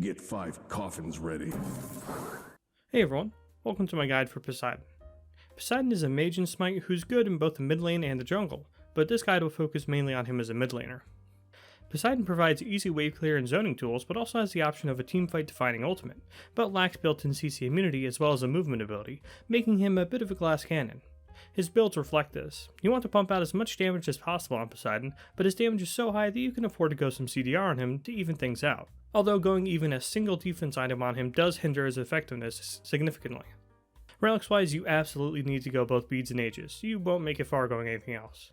Get 5 coffins ready. Hey everyone, welcome to my guide for Poseidon. Poseidon is a mage in SMITE who's good in both the mid lane and the jungle, but this guide will focus mainly on him as a mid laner. Poseidon provides easy wave clear and zoning tools, but also has the option of a teamfight defining ultimate, but lacks built-in CC immunity as well as a movement ability, making him a bit of a glass cannon. His builds reflect this. You want to pump out as much damage as possible on Poseidon, but his damage is so high that you can afford to go some CDR on him to even things out, although going even a single defense item on him does hinder his effectiveness significantly. Relics wise, you absolutely need to go both beads and Aegis. You won't make it far going anything else.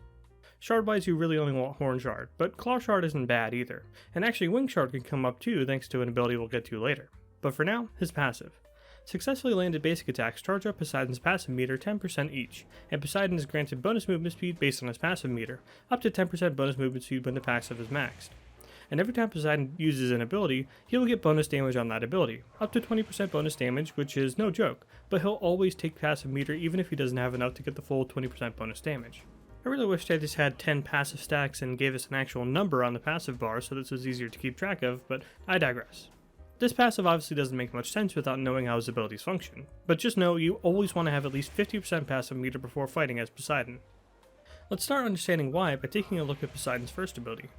Shard wise, you really only want Horn Shard, but Claw Shard isn't bad either, and actually Wing Shard can come up too thanks to an ability we'll get to later. But for now, his passive. Successfully landed basic attacks charge up Poseidon's passive meter 10% each, and Poseidon is granted bonus movement speed based on his passive meter, up to 10% bonus movement speed when the passive is maxed. And every time Poseidon uses an ability, he will get bonus damage on that ability, up to 20% bonus damage, which is no joke, but he'll always take passive meter even if he doesn't have enough to get the full 20% bonus damage. I really wish I just had 10 passive stacks and gave us an actual number on the passive bar so this was easier to keep track of, but I digress. This passive obviously doesn't make much sense without knowing how his abilities function, but just know you always want to have at least 50% passive meter before fighting as Poseidon. Let's start understanding why by taking a look at Poseidon's first ability.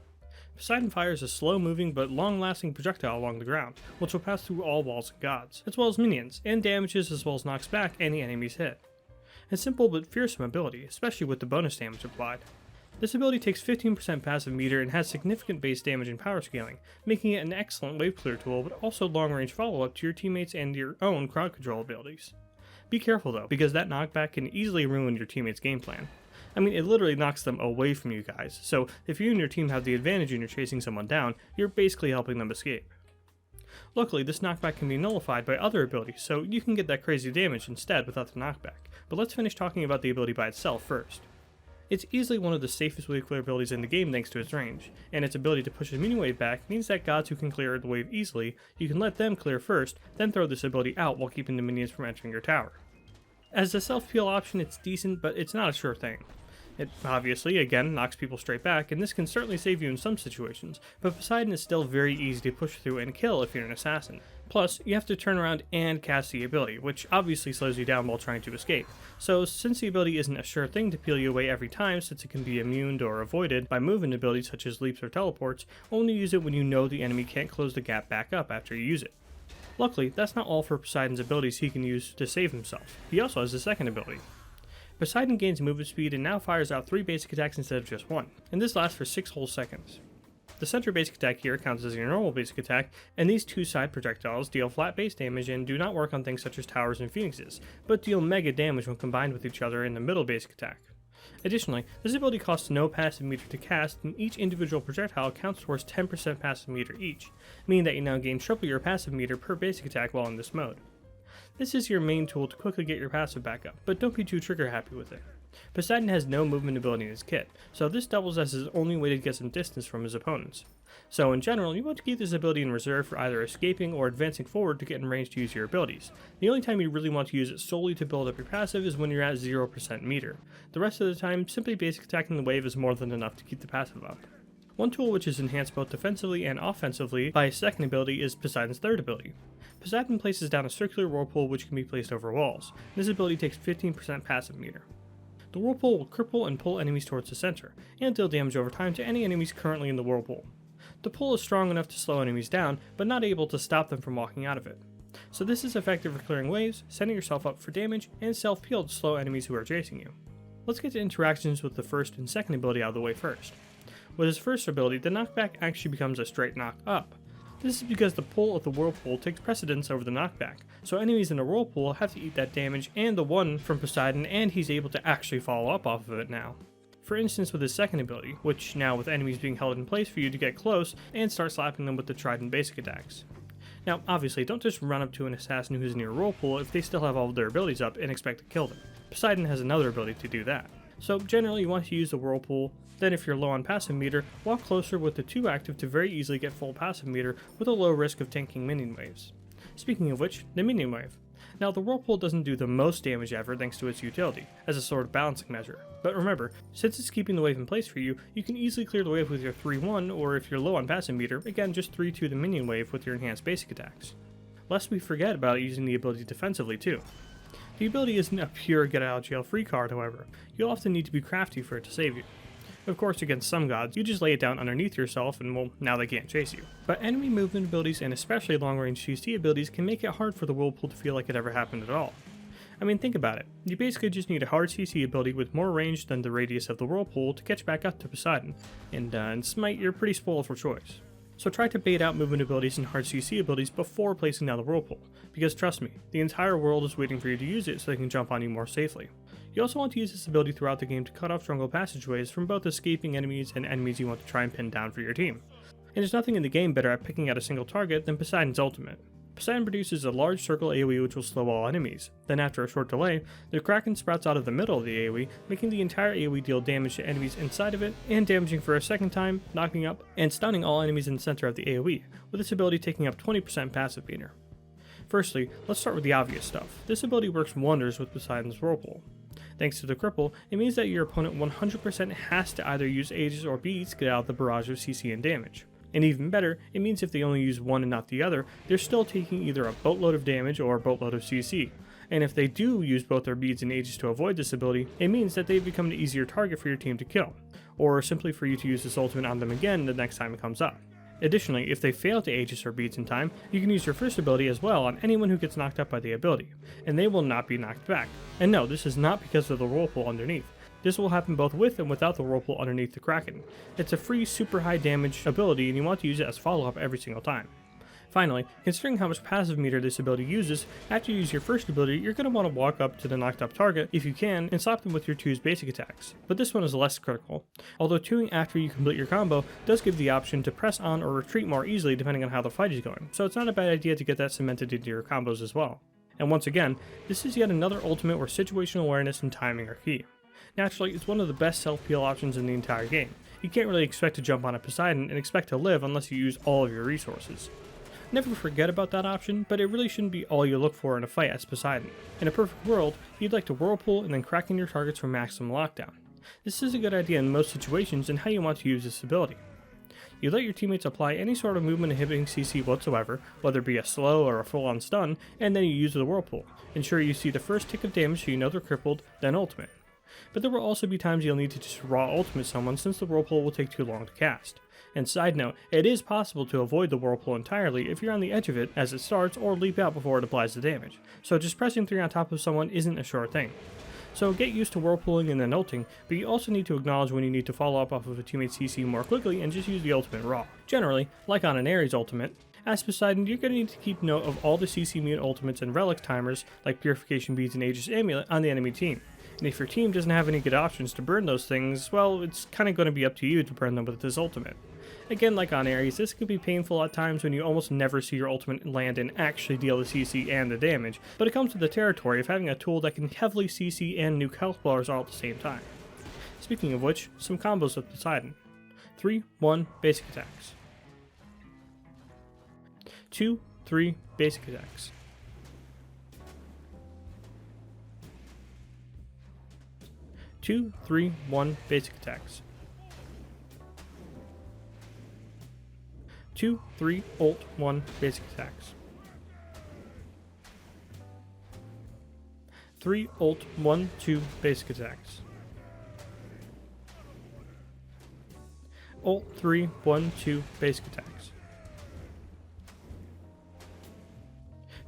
Poseidon fires a slow-moving but long-lasting projectile along the ground, which will pass through all walls and gods, as well as minions, and damages as well as knocks back any enemies hit. A simple but fearsome ability, especially with the bonus damage applied. This ability takes 15% passive meter and has significant base damage and power scaling, making it an excellent wave clear tool but also long-range follow-up to your teammates and your own crowd control abilities. Be careful though, because that knockback can easily ruin your teammates' game plan. I mean, it literally knocks them away from you guys, so if you and your team have the advantage and you're chasing someone down, you're basically helping them escape. Luckily, this knockback can be nullified by other abilities, so you can get that crazy damage instead without the knockback, but let's finish talking about the ability by itself first. It's easily one of the safest wave clear abilities in the game thanks to its range, and its ability to push a mini wave back means that gods who can clear the wave easily, you can let them clear first, then throw this ability out while keeping the minions from entering your tower. As a self-peel option, it's decent, but it's not a sure thing. It obviously, again, knocks people straight back, and this can certainly save you in some situations, but Poseidon is still very easy to push through and kill if you're an assassin. Plus, you have to turn around and cast the ability, which obviously slows you down while trying to escape. So since the ability isn't a sure thing to peel you away every time since it can be immuned or avoided by movement abilities such as leaps or teleports, only use it when you know the enemy can't close the gap back up after you use it. Luckily, that's not all for Poseidon's abilities he can use to save himself. He also has a second ability. Poseidon gains movement speed and now fires out 3 basic attacks instead of just 1, and this lasts for 6 whole seconds. The center basic attack here counts as your normal basic attack, and these 2 side projectiles deal flat base damage and do not work on things such as towers and phoenixes, but deal mega damage when combined with each other in the middle basic attack. Additionally, this ability costs no passive meter to cast, and each individual projectile counts towards 10% passive meter each, meaning that you now gain triple your passive meter per basic attack while in this mode. This is your main tool to quickly get your passive back up, but don't be too trigger happy with it. Poseidon has no movement ability in his kit, so this doubles as his only way to get some distance from his opponents. So in general, you want to keep this ability in reserve for either escaping or advancing forward to get in range to use your abilities. The only time you really want to use it solely to build up your passive is when you're at 0% meter. The rest of the time, simply basic attacking the wave is more than enough to keep the passive up. One tool which is enhanced both defensively and offensively by his second ability is Poseidon's third ability. Poseidon places down a circular whirlpool which can be placed over walls. This ability takes 15% passive meter. The whirlpool will cripple and pull enemies towards the center, and deal damage over time to any enemies currently in the whirlpool. The pull is strong enough to slow enemies down, but not able to stop them from walking out of it. So this is effective for clearing waves, setting yourself up for damage, and self-peel to slow enemies who are chasing you. Let's get to interactions with the first and second ability out of the way first. With his first ability, the knockback actually becomes a straight knock up. This is because the pull of the whirlpool takes precedence over the knockback, so enemies in the whirlpool have to eat that damage and the 1 from Poseidon, and he's able to actually follow up off of it now. For instance with his second ability, which now with enemies being held in place for you to get close and start slapping them with the Trident basic attacks. Now obviously don't just run up to an assassin who's near a whirlpool if they still have all of their abilities up and expect to kill them. Poseidon has another ability to do that. So generally you want to use the whirlpool, then if you're low on passive meter, walk closer with the 2 active to very easily get full passive meter with a low risk of tanking minion waves. Speaking of which, the minion wave. Now, the Whirlpool doesn't do the most damage ever thanks to its utility, as a sort of balancing measure. But remember, since it's keeping the wave in place for you, you can easily clear the wave with your 3-1, or if you're low on passive meter, again just 3-2 the minion wave with your enhanced basic attacks. Lest we forget about using the ability defensively too. The ability isn't a pure get out of jail free card, however. You'll often need to be crafty for it to save you. Of course, against some gods, you just lay it down underneath yourself and well, now they can't chase you. But enemy movement abilities and especially long-range CC abilities can make it hard for the Whirlpool to feel like it ever happened at all. I mean, think about it. You basically just need a hard CC ability with more range than the radius of the Whirlpool to catch back up to Poseidon, and in SMITE, you're pretty spoiled for choice. So try to bait out movement abilities and hard CC abilities before placing down the Whirlpool, because trust me, the entire world is waiting for you to use it so they can jump on you more safely. You also want to use this ability throughout the game to cut off jungle passageways from both escaping enemies and enemies you want to try and pin down for your team. And there's nothing in the game better at picking out a single target than Poseidon's ultimate. Poseidon produces a large circle AoE which will slow all enemies. Then after a short delay, the kraken sprouts out of the middle of the AoE, making the entire AoE deal damage to enemies inside of it, and damaging for a second time, knocking up, and stunning all enemies in the center of the AoE, with this ability taking up 20% passive meter. Firstly, let's start with the obvious stuff. This ability works wonders with Poseidon's Whirlpool. Thanks to the cripple, it means that your opponent 100% has to either use Aegis or beads to get out the barrage of CC and damage. And even better, it means if they only use one and not the other, they're still taking either a boatload of damage or a boatload of CC. And if they do use both their beads and Aegis to avoid this ability, it means that they've become an easier target for your team to kill, or simply for you to use this ultimate on them again the next time it comes up. Additionally, if they fail to Aegis or beads in time, you can use your first ability as well on anyone who gets knocked up by the ability, and they will not be knocked back. And no, this is not because of the Whirlpool underneath. This will happen both with and without the Whirlpool underneath the Kraken. It's a free super high damage ability and you want to use it as follow-up every single time. Finally, considering how much passive meter this ability uses, after you use your first ability, you're going to want to walk up to the knocked up target, if you can, and slap them with your 2's basic attacks. But this one is less critical, although 2ing after you complete your combo does give the option to press on or retreat more easily depending on how the fight is going, so it's not a bad idea to get that cemented into your combos as well. And once again, this is yet another ultimate where situational awareness and timing are key. Naturally, it's one of the best self-peel options in the entire game. You can't really expect to jump on a Poseidon and expect to live unless you use all of your resources. Never forget about that option, but it really shouldn't be all you look for in a fight as Poseidon. In a perfect world, you'd like to Whirlpool and then Kraken your targets for maximum lockdown. This is a good idea in most situations and how you want to use this ability. You let your teammates apply any sort of movement inhibiting CC whatsoever, whether it be a slow or a full-on stun, and then you use the Whirlpool. Ensure you see the first tick of damage so you know they're crippled, then ultimate. But there will also be times you'll need to just raw ultimate someone since the Whirlpool will take too long to cast. And side note, it is possible to avoid the Whirlpool entirely if you're on the edge of it as it starts or leap out before it applies the damage, so just pressing 3 on top of someone isn't a sure thing. So get used to Whirlpooling and then ulting, but you also need to acknowledge when you need to follow up off of a teammate's CC more quickly and just use the ultimate raw. Generally, like on an Ares ultimate, as Poseidon, you're going to need to keep note of all the CC mute ultimates and relic timers like Purification Beads and Aegis Amulet on the enemy team. And if your team doesn't have any good options to burn those things, well, it's kind of going to be up to you to burn them with this ultimate. Again, like on Ares, this can be painful at times when you almost never see your ultimate land and actually deal the CC and the damage, but it comes with the territory of having a tool that can heavily CC and nuke health bars all at the same time. Speaking of which, some combos with Poseidon. 3-1 basic attacks. 2-3 basic attacks. 2-3-1 basic attacks. 2-3 ult 1 basic attacks. 3 ult 1-2 basic attacks. Ult 3-1-2 basic attacks.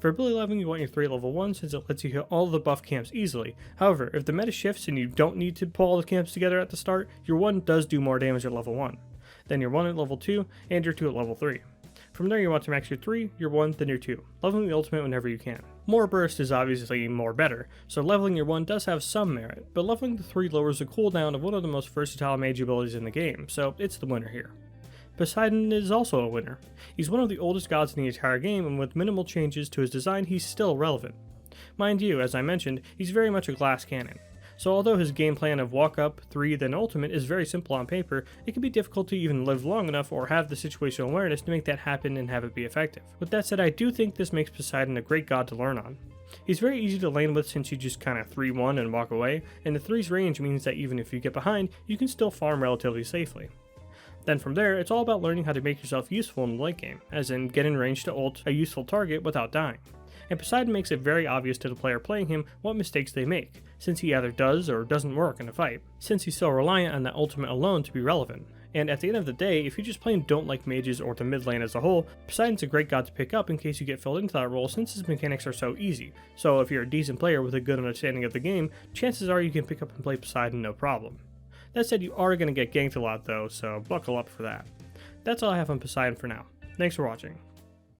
For ability leveling, you want your 3 at level 1 since it lets you hit all of the buff camps easily. However, if the meta shifts and you don't need to pull all the camps together at the start, your 1 does do more damage at level 1. Then your 1 at level 2, and your 2 at level 3. From there you want to max your 3, your 1, then your 2, leveling the ultimate whenever you can. More burst is obviously more better, so leveling your 1 does have some merit, but leveling the 3 lowers the cooldown of one of the most versatile mage abilities in the game, so it's the winner here. Poseidon is also a winner. He's one of the oldest gods in the entire game, and with minimal changes to his design, he's still relevant. Mind you, as I mentioned, he's very much a glass cannon. So although his game plan of walk up, 3, then ultimate is very simple on paper, it can be difficult to even live long enough or have the situational awareness to make that happen and have it be effective. With that said, I do think this makes Poseidon a great god to learn on. He's very easy to lane with since you just kinda 3-1 and walk away, and the 3's range means that even if you get behind, you can still farm relatively safely. Then from there, it's all about learning how to make yourself useful in the late game, as in get in range to ult a useful target without dying. And Poseidon makes it very obvious to the player playing him what mistakes they make, since he either does or doesn't work in a fight, since he's so reliant on that ultimate alone to be relevant. And at the end of the day, if you just plain don't like mages or the mid lane as a whole, Poseidon's a great god to pick up in case you get filled into that role since his mechanics are so easy. So if you're a decent player with a good understanding of the game, chances are you can pick up and play Poseidon no problem. That said, you are going to get ganked a lot though, so buckle up for that. That's all I have on Poseidon for now. Thanks for watching.